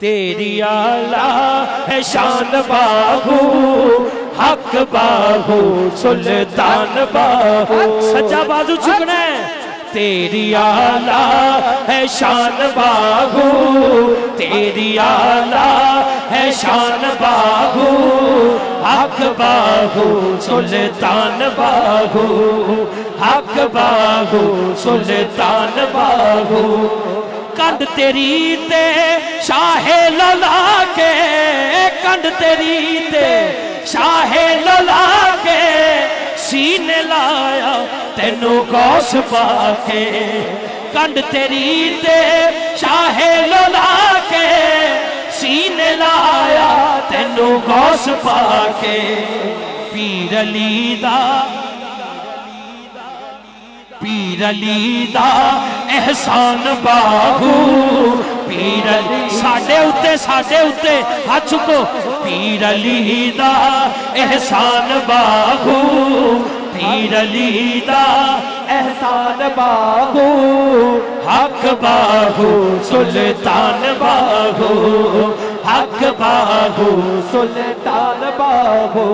تیری آلہ ہے شان باہو حق باہو سلطان باہو سجا بازو چکنا ہے تیری آلہ ہے شان باہو تیری آلہ ہے شان باہو حق باہو سلطان باہو حق باہو سلطان باہو کنڈ تیری تے شاہ للا کے کنڈ تیری تے شاہ للا کے سینے لایا تینو غوث پاکے کنڈ تیری تے شاہ للا کے سینے لایا تینو غوث پاکے پیر علی دا پیر علی دا احسان باہو پیر علی ساڑھے اتے ہاتھ چکو پیر علی دا احسان باہو پیر علی دا احسان باہو حق باہو سلطان باہو حق باہو سلطان باہو